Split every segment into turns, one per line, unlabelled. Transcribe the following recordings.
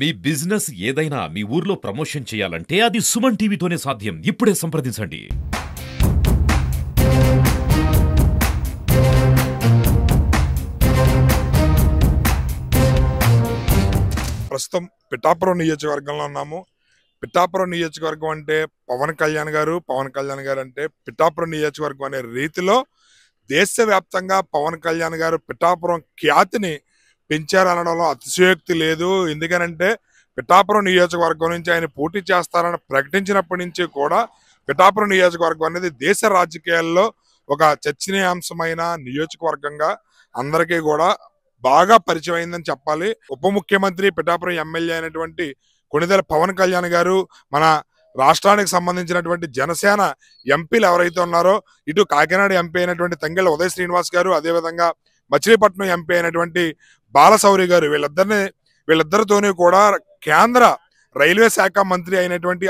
మీ business ఏదైనా మీ ఊర్లో promotion చేయాలంటే అది సుమన్ టీవీతోనే సాధ్యం. ఇప్పుడే సంప్రదించండి.
ప్రస్తుతం పిఠాపురం నియోజకవర్గంలో ఉన్నాము. పిఠాపురం నియోజకవర్గం అంటే పవన్ కళ్యాణ్ గారు అంటే పిఠాపురం నియోజకవర్గం అనే రీతిలో దేశవ్యాప్తంగా పవన్ కళ్యాణ్ గారు పిఠాపురం ఖ్యాతిని పెంచారనడంలో అతిశయోక్తి లేదు. ఎందుకనంటే పిఠాపురం నియోజకవర్గం నుంచి ఆయన పోటీ చేస్తారని ప్రకటించినప్పటి నుంచి కూడా పిఠాపురం నియోజకవర్గం అనేది దేశ రాజకీయాల్లో ఒక చర్చనీయాంశమైన నియోజకవర్గంగా అందరికీ కూడా బాగా పరిచయం అయిందని చెప్పాలి. ఉప ముఖ్యమంత్రి పిఠాపురం ఎమ్మెల్యే అయినటువంటి కొణిదెల పవన్ కళ్యాణ్ గారు, మన రాష్ట్రానికి సంబంధించినటువంటి జనసేన ఎంపీలు ఎవరైతే ఉన్నారో, ఇటు కాకినాడ ఎంపీ అయినటువంటి తంగెళ్ళ ఉదయ్ శ్రీనివాస్ గారు, అదేవిధంగా మచిలీపట్నం ఎంపీ అయినటువంటి బాలశౌరి గారు, వీళ్ళిద్దరితోనే కూడా కేంద్ర రైల్వే శాఖ మంత్రి అయినటువంటి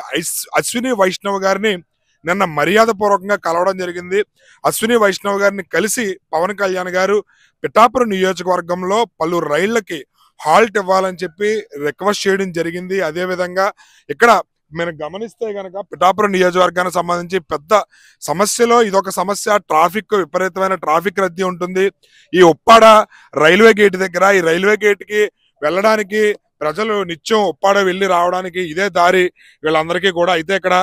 అశ్విని వైష్ణవ్ గారిని నిన్న మర్యాద పూర్వకంగా కలవడం జరిగింది. అశ్విని వైష్ణవ్ గారిని కలిసి పవన్ కళ్యాణ్ గారు పిఠాపురం నియోజకవర్గంలో పలు రైళ్లకి హాల్ట్ ఇవ్వాలని చెప్పి రిక్వెస్ట్ చేయడం జరిగింది. అదేవిధంగా ఇక్కడ మనం గమనిస్తే గనక పిఠాపురం నియోజకవర్గానికి సంబంధించి పెద్ద సమస్యలో ఇదొక సమస్య. విపరీతమైన ట్రాఫిక్ రద్దీ ఉంటుంది. ఈ ఉప్పాడ రైల్వే గేట్ దగ్గర, ఈ రైల్వే గేట్ కి వెళ్ళడానికి ప్రజలు నిత్యం ఉప్పాడ వెళ్ళి రావడానికి ఇదే దారి వీళ్ళందరికీ కూడా. అయితే ఇక్కడ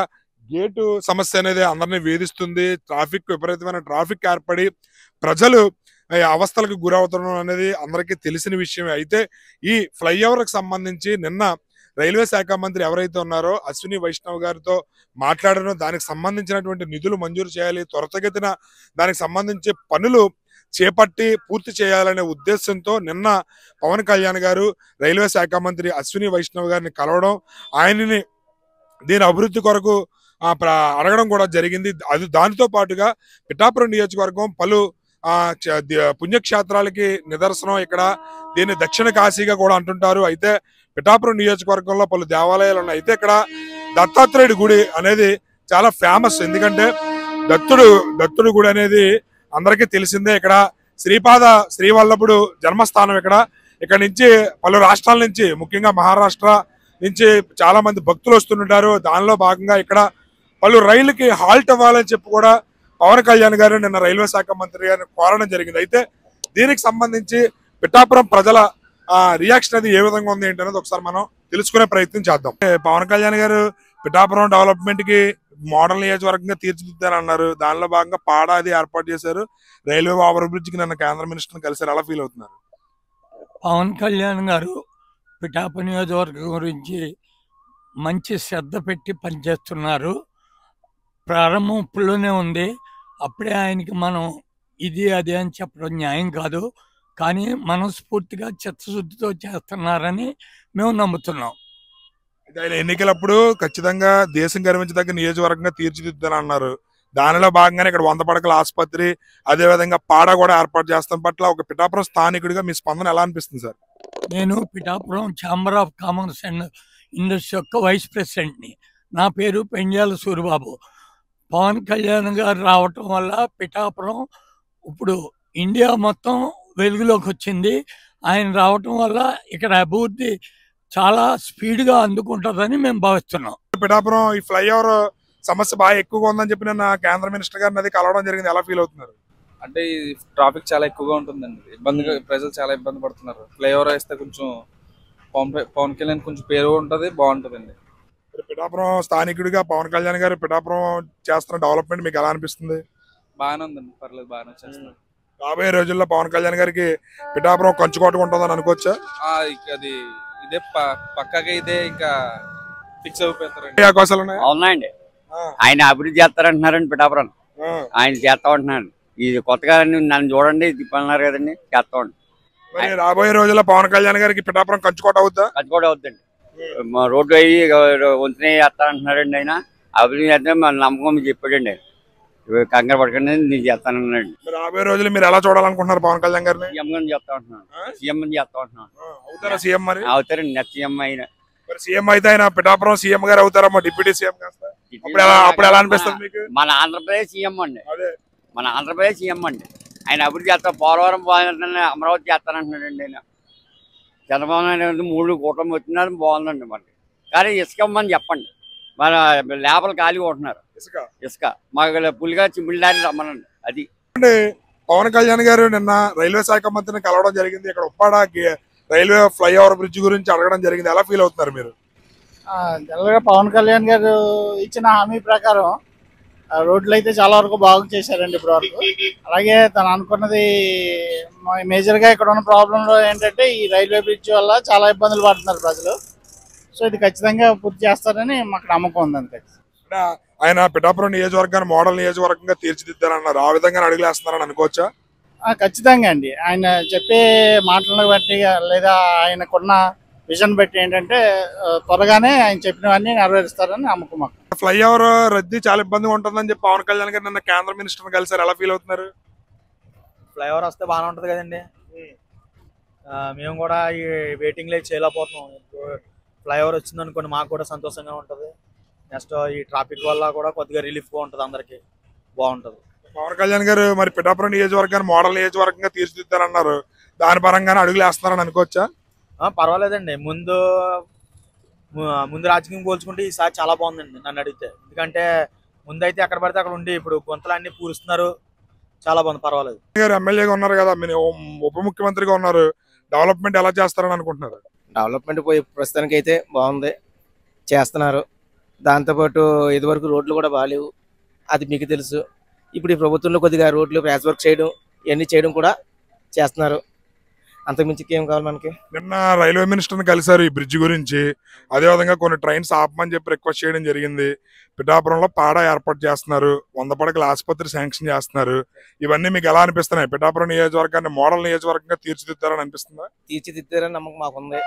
గేటు సమస్య అనేది అందరినీ వేధిస్తుంది. విపరీతమైన ట్రాఫిక్ ఏర్పడి ప్రజలు అవస్థలకు గురవుతుండడం అనేది అందరికీ తెలిసిన విషయమే. అయితే ఈ ఫ్లైఓవర్ కి సంబంధించి నిన్న రైల్వే శాఖ మంత్రి ఎవరైతే ఉన్నారో అశ్విని వైష్ణవ్ గారితో మాట్లాడడం, దానికి సంబంధించినటువంటి నిధులు మంజూరు చేయాలి, త్వరితగతిన దానికి సంబంధించి పనులు చేపట్టి పూర్తి చేయాలనే ఉద్దేశంతో నిన్న పవన్ కళ్యాణ్ గారు రైల్వే శాఖ మంత్రి అశ్విని వైష్ణవ్ గారిని కలవడం, ఆయనని దీని అభివృద్ధి కొరకు అడగడం కూడా జరిగింది. దానితో పాటుగా పిఠాపురం నియోజకవర్గం పలు పుణ్యక్షేత్రాలకి నిదర్శనం. ఇక్కడ దీన్ని దక్షిణ కాశీగా కూడా అంటుంటారు. అయితే పిఠాపురం నియోజకవర్గంలో పలు దేవాలయాలు ఉన్నాయి. అయితే ఇక్కడ దత్తాత్రేయుడి గుడి అనేది చాలా ఫేమస్. ఎందుకంటే దత్తుడు గుడి అనేది అందరికీ తెలిసిందే. ఇక్కడ శ్రీవల్లభుడు జన్మస్థానం. ఇక్కడ నుంచి పలు రాష్ట్రాల నుంచి, ముఖ్యంగా మహారాష్ట్ర నుంచి చాలా మంది భక్తులు వస్తుంటారు. దానిలో భాగంగా ఇక్కడ పలు రైళ్లకి హాల్ట్ ఇవ్వాలని చెప్పి కూడా పవన్ కళ్యాణ్ గారు నిన్న రైల్వే శాఖ మంత్రి గారిని కోరడం జరిగింది. అయితే దీనికి సంబంధించి పిఠాపురం ప్రజల రియాక్షన్ అది ఏ విధంగా ఉంది ఏంటనేది ఒకసారి మనం తెలుసుకునే ప్రయత్నం చేద్దాం. పవన్ కళ్యాణ్ గారు పిఠాపురం డెవలప్మెంట్ కి మోడల్ నియోజకవర్గంగా తీర్చిదిద్దారన్నారు. దానిలో భాగంగా పాడా అది ఏర్పాటు చేశారు. రైల్వే ఓవర్ బ్రిడ్జ్ కి నిన్న కేంద్ర మినిస్టర్ కలిసారు. ఎలా ఫీల్ అవుతున్నారు?
పవన్ కళ్యాణ్ గారు పిఠాపురం నియోజకవర్గం గురించి మంచి శ్రద్ధ పెట్టి పనిచేస్తున్నారు. ప్రారంభం ఇప్పుడులోనే ఉంది. అప్పుడే ఆయనకి మనం ఇది అది అని చెప్పడం న్యాయం కాదు. కానీ మనస్ఫూర్తిగా చిత్తశుద్ధితో చేస్తున్నారని మేము నమ్ముతున్నాం.
ఆయన ఎన్నికలప్పుడు ఖచ్చితంగా దేశం గర్వించదగ్గ నియోజకవర్గంగా తీర్చిదిద్దని అన్నారు. దానిలో భాగంగానే ఇక్కడ 100 పడకల ఆసుపత్రి, అదేవిధంగా పాడా కూడా ఏర్పాటు చేస్తాం పట్ల ఒక పిఠాపురం స్థానికుడిగా మీ స్పందన ఎలా అనిపిస్తుంది సార్?
నేను Pithapuram chamber of commerce and industry యొక్క వైస్ ప్రెసిడెంట్ని. నా పేరు పెండ్యాల సూరిబాబు. పవన్ కళ్యాణ్ గారు రావటం వల్ల పిఠాపురం ఇప్పుడు ఇండియా మొత్తం వెలుగులోకి వచ్చింది. ఆయన రావటం వల్ల ఇక్కడ అభివృద్ధి చాలా స్పీడ్గా అందుకుంటుందని మేము భావిస్తున్నాం.
పిఠాపురం ఈ ఫ్లైఓవర్ సమస్య బాగా ఎక్కువగా ఉందని చెప్పి నిన్న కేంద్ర మినిస్టర్ గారిని అది కలవడం జరిగింది. ఎలా ఫీల్ అవుతున్నారు?
అంటే ఈ ట్రాఫిక్ చాలా ఎక్కువగా ఉంటుందండి. ఇబ్బందిగా ప్రజలు చాలా ఇబ్బంది పడుతున్నారు. ఫ్లైఓవర్ వేస్తే కొంచెం పవన్ కళ్యాణ్ కొంచెం పేరు ఉంటుంది, బాగుంటుందండి.
పిఠాపురం స్థానికుడిగా పవన్ కళ్యాణ్ గారు పిఠాపురం చేస్తున్న డెవలప్మెంట్ మీకు ఎలా అనిపిస్తుంది?
బాగానే ఉందండి, పర్లేదు, బాగానే చేస్తున్నారు.
రాబోయే రోజుల్లో పవన్ కళ్యాణ్ గారికి పిఠాపురం కంచుకోటగా ఉంటుందని అనుకోవచ్చా?
అది ఇదే పక్కాగా ఇదే ఇంకా ఫిక్స్ అయిపోతారండి.
అవకాశాలు ఉన్నాయి.
అవునండి, ఆయన అభివృద్ధి చేస్తారంటున్నారండి. పిఠాపురం ఆయన చేస్తా ఉంటున్నాడు. ఇది కొత్తగా నన్ను చూడండి తిప్పన్నారు కదండి, చేస్తా ఉంటాను.
రాబోయే రోజుల్లో పవన్ కళ్యాణ్ గారికి పిఠాపురం కంచుకోట అవుద్దా?
కంచుకోట అవుద్దండి. రోడ్డు అయ్యి వంతునే చేస్తానంటున్నారండి. ఆయన అభివృద్ధి చేస్తే మన నమ్మకం చెప్పాడండి. కంగారు పడకండి, నేను చేస్తానన్నాడు.
రాబోయే రోజులు మీరు ఎలా చూడాలనుకుంటున్నారు పవన్ కళ్యాణ్ గారిని?
సీఎం గారిని చేస్తా ఉంటున్నాను. సీఎం అని చేస్తా ఉంటున్నాను.
అవుతారా సీఎం? మరి
అవుతారండి. నెక్స్ట్ సీఎం అయినా
సీఎం అయితే ఆయన పిఠాపురం సీఎం గారు అవుతారమ్మా, డిప్యూటీ సీఎం కాస్త. అప్పుడు ఎలా అనిపిస్తుంది మీకు?
మన ఆంధ్రప్రదేశ్ సీఎం అండి. మన ఆంధ్రప్రదేశ్ సీఎం అండి. ఆయన అభివృద్ధి చేస్తా, పోలవరం బాగుంటుందని అమరావతి చేస్తానంటున్నాడండి. ఆయన చంద్రబాబు నాయుడు 3 కూటమి వచ్చినారు బాగుందండి మనకి. కానీ ఇసుక ఇమ్మని చెప్పండి, మన లేబర్లు ఖాళీగా ఉంటున్నారు. ఇసుక మాకు పులిగా చిమ్మిళ్ళారి రమ్మనండి. అది
పవన్ కళ్యాణ్ గారు నిన్న రైల్వే శాఖ మంత్రిని కలవడం జరిగింది. ఇక్కడ ఉప్పాడ రైల్వే ఫ్లైఓవర్ బ్రిడ్జ్ గురించి అడగడం జరిగింది. ఎలా ఫీల్ అవుతున్నారు మీరు?
జనరల్గా పవన్ కళ్యాణ్ గారు ఇచ్చిన హామీ ప్రకారం రోడ్లు అయితే చాలా వరకు బాగు చేశారండి ఇప్పటి వరకు. అలాగే తను అనుకున్నది మేజర్గా ఇక్కడ ఉన్న ప్రాబ్లంలో ఏంటంటే ఈ రైల్వే బ్రిడ్జ్ వల్ల చాలా ఇబ్బందులు పడుతున్నారు ప్రజలు. సో ఇది ఖచ్చితంగా పూర్తి చేస్తారని మాకు నమ్మకం ఉంది. అంతే.
ఆయన పిఠాపురం నియోజకవర్గాన్ని మోడల్ నియోజకవర్గంగా తీర్చిదిద్దారన్నారు. ఆ విధంగా అడుగులేస్తున్నారని అనుకోవచ్చా?
ఖచ్చితంగా అండి. ఆయన చెప్పే మాటలను బట్టి లేదా ఆయనకున్న విజన్ బట్టి ఏంటంటే త్వరగానే ఆయన చెప్పినవన్నీ నెరవేరుస్తారని నమ్మకం మాకు.
ఫ్లైఓవర్ రద్దీ చాలా ఇబ్బందిగా ఉంటుందని చెప్పి పవన్ కళ్యాణ్ గారు నిన్న కేంద్ర మినిస్టర్ కలిసారు. ఎలా ఫీల్ అవుతున్నారు?
ఫ్లైఓవర్ వస్తే బాగానే ఉంటుంది కదండి. మేము కూడా ఈ వెయిటింగ్ లైట్ చేయలేకపోతున్నాం. ఫ్లైఓవర్ వచ్చింది అనుకోండి మాకు కూడా సంతోషంగా ఉంటుంది. నెక్స్ట్ ఈ ట్రాఫిక్ వల్ల కూడా కొద్దిగా రిలీఫ్గా ఉంటుంది, అందరికి బాగుంటుంది.
పవన్ కళ్యాణ్ గారు మరి పిఠాపురం నియోజకవర్గాన్ని మోడల్ నియోజకవర్గంగా తీర్చిదిద్దారన్నారు. దాని పరంగానే అడుగులు వేస్తున్నారని అనుకోవచ్చా?
పర్వాలేదండి. ముందు రాజకీయం పోల్చుకుంటే ఈసారి చాలా బాగుందండి నన్ను అడిగితే. ఎందుకంటే ముందైతే ఎక్కడ పడితే అక్కడ ఉండి ఇప్పుడు గుంతలన్నీ పూరుస్తున్నారు. చాలా బాగుంది, పర్వాలేదు.
గారు ఎమ్మెల్యేగా ఉన్నారు కదా, మీరు ఉప ముఖ్యమంత్రిగా ఉన్నారు. డెవలప్మెంట్ ఎలా చేస్తారని అనుకుంటున్నారు?
డెవలప్మెంట్ పోయి ప్రస్తుతానికి అయితే బాగుంది, చేస్తున్నారు. దాంతోపాటు ఇదివరకు రోడ్లు కూడా బాగాలేవు, అది మీకు తెలుసు. ఇప్పుడు ఈ ప్రభుత్వంలో కొద్దిగా రోడ్లు ప్యాచ్ వర్క్ చేయడం ఇవన్నీ చేయడం కూడా చేస్తున్నారు. అంతకుమించి ఏం కావాలి మనకి?
నిన్న రైల్వే మినిస్టర్ని కలిసారు ఈ బ్రిడ్జ్ గురించి. అదేవిధంగా కొన్ని ట్రైన్స్ ఆపమని చెప్పి రిక్వెస్ట్ చేయడం జరిగింది. పిఠాపురంలో పాడా ఏర్పాటు చేస్తున్నారు, 100 పడకల ఆసుపత్రి శాంక్షన్ చేస్తున్నారు. ఇవన్నీ మీకు ఎలా అనిపిస్తున్నాయి? పిఠాపురం నియోజకవర్గాన్ని మోడల్ నియోజకవర్గంగా తీర్చిదిద్దారని అనిపిస్తుందా?
తీర్చిదిద్దారని నమ్మకం మాకుంది.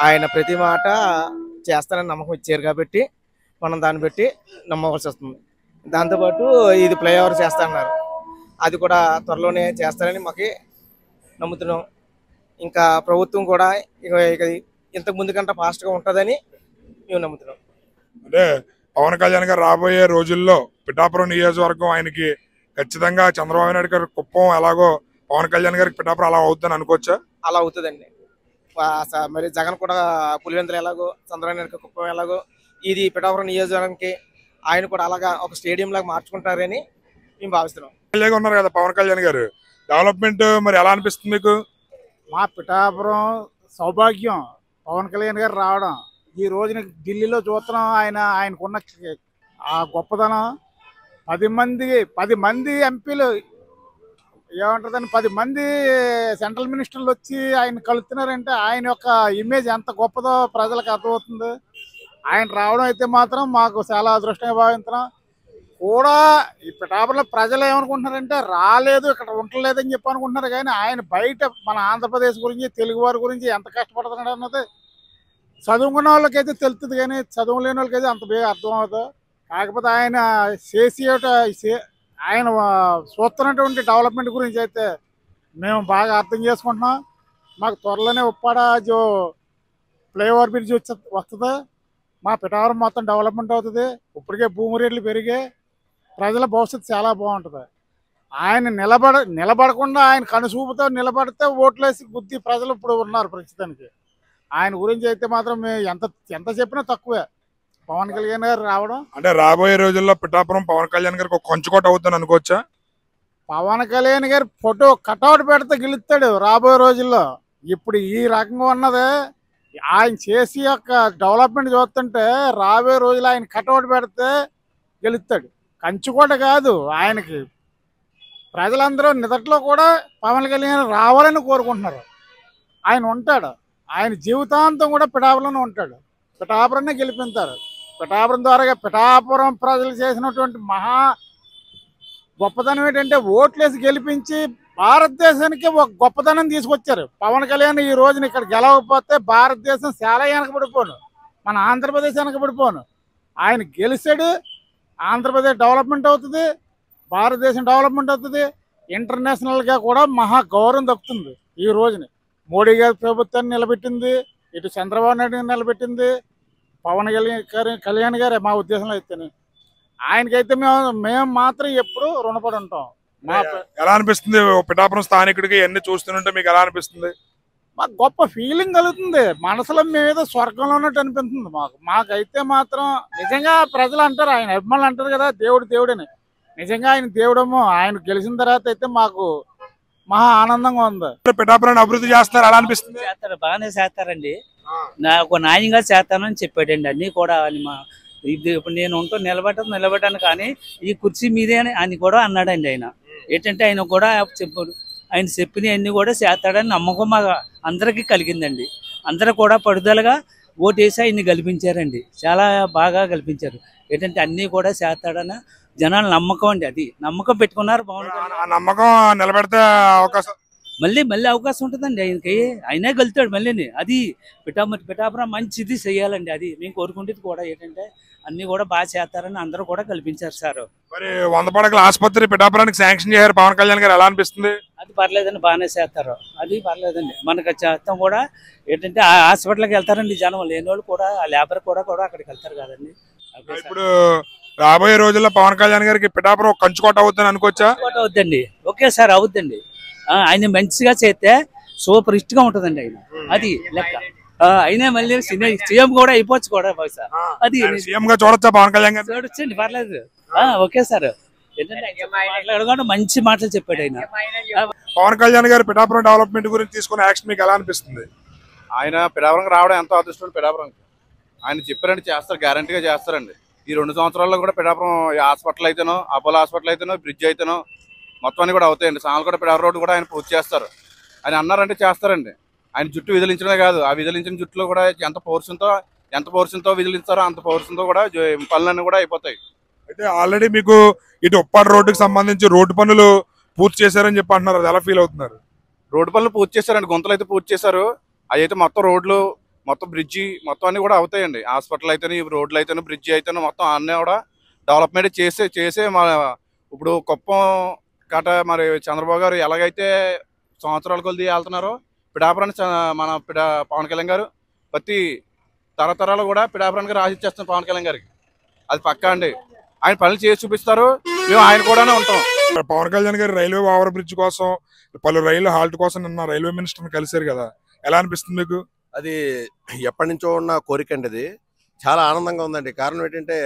ఆయన ప్రతి మాట చేస్తారని నమ్మకం ఇచ్చారు కాబట్టి మనం దాన్ని బట్టి నమ్మవలసి వస్తుంది. దాంతోపాటు ఇది ఫ్లైఓవర్ చేస్తారన్నారు, అది కూడా త్వరలోనే చేస్తారని మాకు నమ్ముతున్నాం. ఇంకా ప్రభుత్వం కూడా ఇక ఇంతకు ముందు కంటే ఫాస్ట్గా ఉంటుందని మేము నమ్ముతున్నాం.
అంటే పవన్ కళ్యాణ్ గారు రాబోయే రోజుల్లో పిఠాపురం నియోజకవర్గం ఆయనకి ఖచ్చితంగా చంద్రబాబు నాయుడు గారి కుప్పం ఎలాగో పవన్ కళ్యాణ్ గారికి పిఠాపురం అలా అవుతుందని అనుకోవచ్చా?
అలా అవుతుందండి. మరి జగన్ కూడా పులివెందులు ఎలాగో, చంద్రబాబు నాయుడు కుప్పం ఎలాగో, ఇది పిఠాపురం నియోజకవర్గానికి ఆయన కూడా అలాగా ఒక స్టేడియం లాగా మార్చుకుంటారని మేము భావిస్తున్నాం.
ఎమ్మెల్యేగా ఉన్నారు కదా పవన్ కళ్యాణ్ గారు, డెవలప్మెంట్ మరి ఎలా అనిపిస్తుంది మీకు?
మా పిఠాపురం సౌభాగ్యం పవన్ కళ్యాణ్ గారు రావడం. ఈ రోజున ఢిల్లీలో చూస్తున్నాం ఆయనకున్న ఆ గొప్పదనం. 10 మంది ఎంపీలు ఏమంటుందని 10 మంది సెంట్రల్ మినిస్టర్లు వచ్చి ఆయన కలుస్తున్నారంటే ఆయన యొక్క ఇమేజ్ ఎంత గొప్పదో ప్రజలకు అర్థమవుతుంది. ఆయన రావడం అయితే మాత్రం మాకు చాలా అదృష్టంగా భావిస్తున్నాం. కూడా ఈ పిఠాపురంలో ప్రజలు ఏమనుకుంటున్నారంటే రాలేదు, ఇక్కడ ఉండలేదని చెప్పి అనుకుంటున్నారు. కానీ ఆయన బయట మన ఆంధ్రప్రదేశ్ గురించి, తెలుగు వారి గురించి ఎంత కష్టపడుతున్నాడు అన్నది చదువుకున్న వాళ్ళకైతే తెలుస్తుంది, కానీ చదువు లేని వాళ్ళకైతే అంత బేగా అర్థం అవుతుంది. కాకపోతే ఆయన ఆయన చూస్తున్నటువంటి డెవలప్మెంట్ గురించి అయితే మేము బాగా అర్థం చేసుకుంటున్నాం. మాకు త్వరలోనే ఉప్పాడ ఫ్లైఓవర్ బ్రిడ్జ్ వస్తుంది. మా పిఠాపురం మొత్తం డెవలప్మెంట్ అవుతుంది. ఇప్పటికే భూమి రేట్లు పెరిగాయి, ప్రజల భవిష్యత్తు చాలా బాగుంటుంది. ఆయన నిలబడకుండా ఆయన కనుసూపుతో నిలబడితే ఓట్లేసి బుద్ధి ప్రజలు ఇప్పుడు ఉన్నారు ప్రస్తుతానికి. ఆయన గురించి అయితే మాత్రం మేము ఎంత చెప్పినా తక్కువే. పవన్ కళ్యాణ్ గారు రావడం
అంటే రాబోయే రోజుల్లో పిఠాపురం పవన్ కళ్యాణ్ గారికి ఒక కొంచుకోట అవుతుంది అనుకోవచ్చా?
పవన్ కళ్యాణ్ గారి ఫోటో కటౌట్ పెడితే గెలుస్తాడు రాబోయే రోజుల్లో. ఇప్పుడు ఈ రకంగా ఉన్నదే ఆయన చేసి యొక్క డెవలప్మెంట్ చూస్తుంటే రాబోయే రోజులు ఆయన కటౌట్ పెడితే గెలుస్తాడు. కంచుకోట కాదు ఆయనకి. ప్రజలందరూ నిదట్లో కూడా పవన్ కళ్యాణ్ రావాలని కోరుకుంటున్నారు. ఆయన ఉంటాడు, ఆయన జీవితాంతం కూడా పిఠాపురంలో ఉంటాడు. పిఠాపురాన్ని గెలిపిస్తారు. పిఠాపురం ద్వారా పిఠాపురం ప్రజలు చేసినటువంటి మహా గొప్పతనం ఏంటంటే ఓట్లేసి గెలిపించి భారతదేశానికి ఒక గొప్పతనం తీసుకొచ్చారు పవన్ కళ్యాణ్. ఈ రోజున ఇక్కడ గెలవకపోతే భారతదేశం చాలా వెనకబడిపోను, మన ఆంధ్రప్రదేశ్ వెనకబడిపోను. ఆయన గెలిచాడు, ఆంధ్రప్రదేశ్ డెవలప్మెంట్ అవుతుంది, భారతదేశం డెవలప్మెంట్ అవుతుంది. ఇంటర్నేషనల్గా కూడా మహా గౌరవం దక్కుతుంది. ఈ రోజున మోడీ గారి ప్రభుత్వాన్ని నిలబెట్టింది, ఇటు చంద్రబాబు నాయుడు నిలబెట్టింది పవన్ కళ్యాణ్ గారే. మా ఉద్దేశంలో అయితేనే ఆయనకైతే మేము మాత్రం ఎప్పుడు రుణపడి ఉంటాం.
ఎలా అనిపిస్తుంది పిఠాపురం స్థానికుడికి ఎన్ని చూస్తుంటే మీకు ఎలా అనిపిస్తుంది?
మాకు గొప్ప ఫీలింగ్ కలుగుతుంది. మనసులో మేమేదో స్వర్గంలో ఉన్నట్టు అనిపిస్తుంది మాకైతే మాత్రం. నిజంగా ప్రజలు అంటారు, ఆయన అభిమానులు అంటారు కదా దేవుడని. నిజంగా ఆయన దేవుడేమో. ఆయన గెలిచిన తర్వాత అయితే మాకు మహా ఆనందంగా ఉంది.
పిఠాపురాన్ని అభివృద్ధి చేస్తారు, ఎలా అనిపిస్తుంది?
చేస్తారు, బాగానే చేస్తారండి. నాకు న్యాయంగా చేస్తానని చెప్పాడండి. అన్ని కూడా ఇది ఇప్పుడు నేను ఉంటూ నిలబెట్టాను కానీ ఈ కుర్చీ మీదే అని కూడా అన్నాడండి. ఆయన ఏంటంటే ఆయన కూడా చెప్పాడు, ఆయన చెప్పిన అన్ని కూడా చేస్తాడని నమ్మకం మా అందరికీ కలిగిందండి. అందరూ కూడా పడుదలగా ఓటేసి ఆయన్ని గెలిపించారండి. చాలా బాగా గెలిపించారు. ఏంటంటే అన్నీ కూడా చేస్తాడని జనాలు నమ్మకం అండి. అది నమ్మకం పెట్టుకున్నారు.
నమ్మకం నిలబెడితే అవకాశం
మళ్ళీ అవకాశం ఉంటుందండి ఆయనకి. ఆయనే గెలుతాడు మళ్ళీ. అది పిఠాపురం మంచిది చెయ్యాలండి. అది మేము కోరుకుంటేది కూడా ఏంటంటే అన్ని కూడా బాగా చేస్తారని అందరూ కూడా కల్పించారు సార్.
మరి 100 పడకల ఆసుపత్రి పిఠాపురానికి శాంక్షన్ చేశారు పవన్ కళ్యాణ్ గారు, ఎలా అనిపిస్తుంది?
అది పర్లేదండి, బాగానే చేస్తారు. అది పర్లేదండి. మనకు చేస్తాం కూడా ఏంటంటే ఆ హాస్పిటల్కి వెళ్తారండి జనం. లేని వాళ్ళు కూడా ఆ లేబర్ కూడా అక్కడికి వెళ్తారు కదండి.
ఇప్పుడు రాబోయే రోజుల్లో పవన్ కళ్యాణ్ గారికి పిఠాపురం కంచుకోట అవుతుందని అనుకోవచ్చా?
అవుద్దండి. ఓకే సార్, అవుద్దండి. ఆయన మంచిగా చేస్తే సూపర్ హిట్ గా ఉంటదండి ఆయన. అది లెక్క. అయినా మళ్ళీ సీఎం కూడా అయిపోవచ్చు కూడా బహుశా. అది
సీఎం గా చూడొచ్చా పవన్ కళ్యాణ్ గారు?
చూడొచ్చండి, పర్లేదు. Okay sir. మాట్లాడకుండా మంచి మాటలు చెప్పాడు ఆయన.
పవన్ కళ్యాణ్ గారు పిఠాపురం డెవలప్మెంట్ గురించి తీసుకున్న యాక్షన్ మీకు ఎలా అనిపిస్తుంది?
ఆయన పిఠాపురంకి రావడం ఎంతో అదృష్టం. పిఠాపురంకి ఆయన చెప్పారంటే చేస్తారు, గ్యారంటీగా చేస్తారండి. ఈ 2 సంవత్సరాల్లో కూడా పిఠాపురం హాస్పిటల్ అయితేనో, అపోలో హాస్పిటల్ అయితేనో, బ్రిడ్జ్ అయితేనో మొత్తం అన్ని కూడా అవుతాయండి. సామలకోట పిఠాపురం రోడ్డు కూడా ఆయన పూర్తి చేస్తారు. ఆయన అన్నారంటే చేస్తారండి. ఆయన జుట్టు విదిలించడమే కాదు, ఆ విదిలించిన జుట్టులో కూడా ఎంత పౌరుషంతో విదిలిస్తారో అంత పౌరుషంతో కూడా పనులన్నీ కూడా అయిపోతాయి.
అయితే ఆల్రెడీ మీకు ఇటు ఉప్పాడు రోడ్డుకి సంబంధించి రోడ్డు పనులు పూర్తి చేశారని చెప్పి అంటున్నారు, అది ఎలా ఫీల్ అవుతున్నారు?
రోడ్డు పనులు పూర్తి చేశారండి, గుంతలు అయితే పూర్తి చేశారు. అవి అయితే మొత్తం రోడ్లు, మొత్తం బ్రిడ్జి మొత్తం అన్ని కూడా అవుతాయండి. హాస్పిటల్ అయితేనే, రోడ్లు అయితేనే, బ్రిడ్జి అయితేనే మొత్తం అన్నీ కూడా డెవలప్మెంట్ చేసే ఇప్పుడు కుప్పం కట మరి చంద్రబాబు గారు ఎలాగైతే సంవత్సరాల కొద్ది వెళ్తున్నారో పిఠాపురాన్ని మన పవన్ కళ్యాణ్ గారు ప్రతి తరతరాలు కూడా పిఠాపురానికి రాసిచ్చేస్తున్నారు పవన్ కళ్యాణ్ గారికి. అది పక్కా అండి. ఆయన పనులు చేసి చూపిస్తారు, మేము ఆయన కూడానే ఉంటాం.
పవన్ కళ్యాణ్ గారు రైల్వే ఓవర్ బ్రిడ్జ్ కోసం, పలు రైలు హాల్ట్ కోసం నిన్న రైల్వే మినిస్టర్ని కలిశారు కదా, ఎలా అనిపిస్తుంది మీకు?
అది ఎప్పటి నుంచో ఉన్న కోరిక అండి. అది చాలా ఆనందంగా ఉందండి. కారణం ఏంటంటే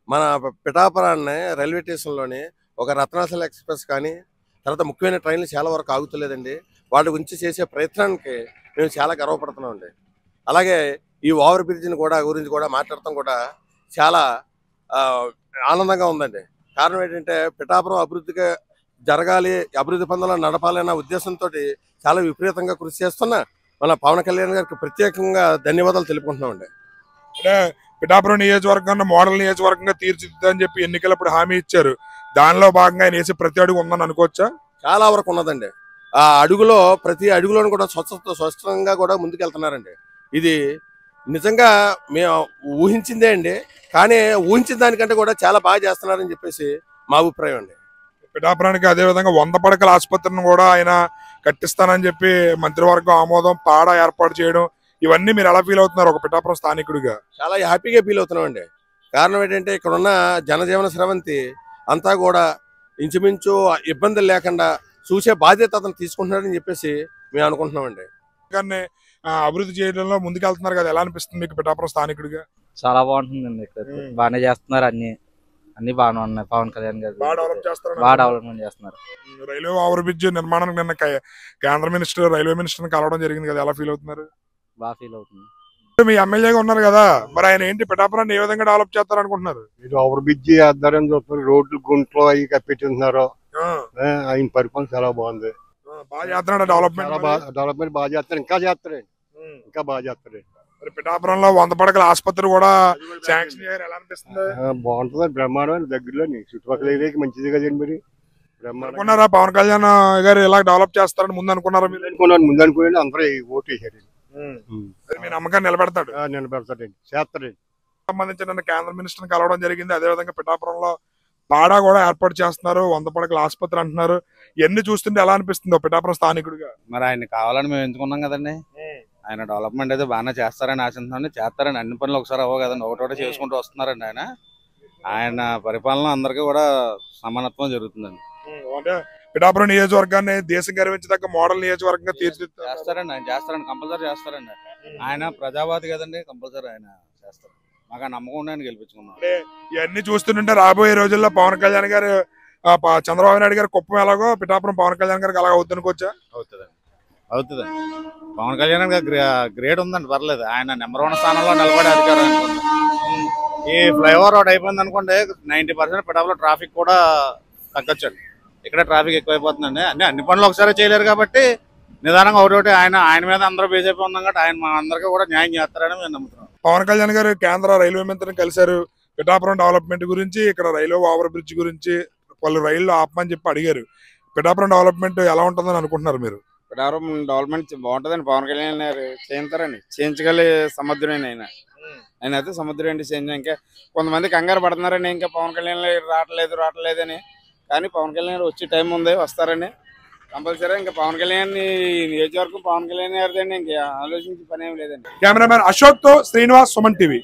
మన పిఠాపురాన్ని రైల్వే స్టేషన్లోని ఒక రత్నాచల ఎక్స్ప్రెస్ కానీ తర్వాత ముఖ్యమైన ట్రైన్లు చాలా వరకు ఆగుతలేదండి. వాటి గురించి చేసే ప్రయత్నానికి మేము చాలా గర్వపడుతున్నాం అండి. అలాగే ఈ ఓవర్ బ్రిడ్జిని గురించి కూడా మాట్లాడటం కూడా చాలా ఆనందంగా ఉందండి. కారణం ఏంటంటే పిఠాపురం అభివృద్ధిగా జరగాలి, అభివృద్ధి పనులను నడపాలన్న ఉద్దేశంతో చాలా విపరీతంగా కృషి చేస్తున్న మన పవన్ కళ్యాణ్ గారికి ప్రత్యేకంగా ధన్యవాదాలు తెలుపుకుంటున్నామండి.
అంటే పిఠాపురం నియోజకవర్గాన్ని మోడల్ నియోజకవర్గంగా తీర్చిదిద్దని చెప్పి ఎన్నికలప్పుడు హామీ ఇచ్చారు. దానిలో భాగంగా ఆయన వేసే ప్రతి అడుగు ఉందని అనుకోవచ్చా?
చాలా వరకు ఉన్నదండి. ఆ అడుగులో ప్రతి అడుగులోనూ కూడా స్వచ్ఛంగా కూడా ముందుకెళ్తున్నారండి. ఇది నిజంగా మేము ఊహించిందే అండి. కానీ ఊహించిన దానికంటే కూడా చాలా బాగా చేస్తున్నారని చెప్పేసి మా అభిప్రాయం అండి.
పిఠాపురానికి అదేవిధంగా 100 పడకల ఆసుపత్రిని కూడా ఆయన కట్టిస్తానని చెప్పి మంత్రివర్గం ఆమోదం, పాడ ఏర్పాటు చేయడం, ఇవన్నీ మీరు ఎలా ఫీల్ అవుతున్నారు ఒక పిఠాపురం స్థానికుడిగా?
చాలా హ్యాపీగా ఫీల్ అవుతున్నాం అండి. కారణం ఏంటంటే ఇక్కడ ఉన్న జనజీవన స్రవంతి అంతా కూడా ఇంచుమించు ఇబ్బందులు లేకుండా చూసే బాధ్యత అతను తీసుకుంటున్నాడని చెప్పేసి మేము అనుకుంటున్నామండి.
కానీ అభివృద్ధి చేయడంలో ముందుకెళ్తున్నారు కదా, ఎలా అనిపిస్తుంది మీకు పిఠాపురం స్థానికుడిగా?
చాలా బాగుంటుందండి. ఇక్కడ బాగానే చేస్తున్నారు, అన్ని బాగానే ఉన్నాయి. పవన్ కళ్యాణ్ గారు బాగా డెవలప్మెంట్ చేస్తున్నారు.
రైల్వే ఓవర్ బ్రిడ్జ్ నిర్మాణానికి నిన్న కేంద్ర మినిస్టర్, రైల్వే మినిస్టర్ కలవడం జరిగింది కదా, ఎలా ఫీల్ అవుతున్నారు?
బాగా ఫీల్ అవుతుంది.
మీ ఎమ్మెల్యేగా ఉన్నారు కదా, మరి ఆయన ఏంటి పిఠాపురాన్ని ఏ విధంగా డెవలప్ చేస్తారు అనుకుంటున్నారు?
ఇది ఓవర్ బ్రిడ్జ్ ఆధారం చూస్తున్నారు, రోడ్లు గుంట్లో అవి కప్పెట్టున్నారు. ఆయన పరిపాలన చాలా బాగుంది,
బాగా చేస్తున్నాడు.
డెవలప్మెంట్ బాగా చేస్తారు, ఇంకా చేస్తారండి, ఇంకా బాగా చేస్తారండి.
మరి పిఠాపురంలో 100 పడకల ఆసుపత్రి కూడా శాంక్షన్ చేయాలి, ఎలా అనిపిస్తుంది?
బాగుంటుంది, బ్రహ్మాండం. దగ్గరలోని చుట్టుపక్కల ఏరియాకి మంచిది కదండి. మరి
అనుకున్నారా పవన్ కళ్యాణ్ గారు ఇలా డెవలప్ చేస్తారని ముందు అనుకున్నారా? మీరు
ముందు అనుకుని అందరూ ఓటు వేసారు.
మీ నమ్మకాన్ని నిలబెడతాడు,
నిలబెడతాడండి, చేస్తాడండి.
సంబంధించిన కేంద్ర మినిస్టర్ కలవడం జరిగింది. అదేవిధంగా పిఠాపురంలో పాడా కూడా ఏర్పాటు చేస్తున్నారు, 100 పడకల ఆసుపత్రి అంటున్నారు. ఇవన్నీ చూస్తుంటే ఎలా అనిపిస్తుందో పిఠాపురం స్థానికుడిగా?
మరి ఆయన కావాలని మేము ఎంచుకున్నాం కదండి. ఆయన డెవలప్మెంట్ అయితే బాగానే చేస్తారని ఆశిస్తున్నాను. చేస్తారని అన్ని పనులు ఒకసారి అవ్వ కదండి, ఒకటోటి చేసుకుంటూ వస్తున్నారండి. ఆయన పరిపాలన అందరికీ కూడా సమానత్వం జరుగుతుందండి.
అంటే పిఠాపురం నియోజకవర్గాన్ని దేశం గర్వించదగ్గ మోడల్ నియోజకవర్గంగా తీర్చిదిద్దారు.
చేస్తారండి, ఆయన చేస్తారండి, కంపల్సరీ చేస్తారండి. ఆయన ప్రజావాది కదండి, కంపల్సరీ ఆయన చేస్తారు. మాకు ఆ నమ్మకం ఉండి ఆయన గెలిపించుకున్నాం.
అంటే ఇవన్నీ చూస్తుంటే రాబోయే రోజుల్లో పవన్ కళ్యాణ్ గారు చంద్రబాబు నాయుడు గారి కుప్పం ఎలాగో పిఠాపురం పవన్ కళ్యాణ్ గారికి అలాగ అవుతుందనుకోవచ్చా?
అవుతుందండి. పవన్ కళ్యాణ్ గారు గ్రేడ్ ఉందండి, పర్లేదు. ఆయన నెంబర్ 1 స్థానంలో నిలబడే అధికారం అనుకోండి. ఈ ఫ్లైఓవర్ రోడ్ అయిపోయింది అనుకోండి, 90% పిఠాపురం ట్రాఫిక్ కూడా తగ్గొచ్చండి. ఇక్కడ ట్రాఫిక్ ఎక్కువైపోతుందండి. అన్ని పనులు ఒకసారి చేయలేరు కాబట్టి నిదానంగా ఒకటి ఆయన మీద అందరూ బీజేపీ ఉన్నాం కాబట్టి ఆయన మన అందరికీ కూడా న్యాయం చేస్తారని మేము నమ్ముతున్నాం.
పవన్ కళ్యాణ్ గారు కేంద్ర రైల్వే మంత్రిని కలిశారు. పిఠాపురం డెవలప్మెంట్ గురించి, ఇక్కడ రైల్వే ఓవర్ బ్రిడ్జ్ గురించి వాళ్ళు రైళ్లు ఆపమని చెప్పి అడిగారు. పిఠాపురం డెవలప్మెంట్ ఎలా ఉంటుందని అనుకుంటున్నారు మీరు?
పిఠాపురం డెవలప్మెంట్ బాగుంటుందండి. పవన్ కళ్యాణ్ గారు చేయించారండి, చేయించగలి సముద్రుడైన ఆయన అయితే సముద్రుడు చేయించ. ఇంకా కొంతమంది కంగారు పడుతున్నారండి, ఇంకా పవన్ కళ్యాణ్ రావట్లేదు అని. కానీ పవన్ కళ్యాణ్ వచ్చే టైం ఉంది, వస్తారని కంపల్సరీ. ఇంకా పవన్ కళ్యాణ్ నియోజకవర్గం పవన్ కళ్యాణ్ గారిదండి, ఇంకా ఆలోచించే పని ఏమి లేదండి.
కెమెరామ్యాన్ అశోక్ తో శ్రీనివాస్, సుమన్ టీవీ.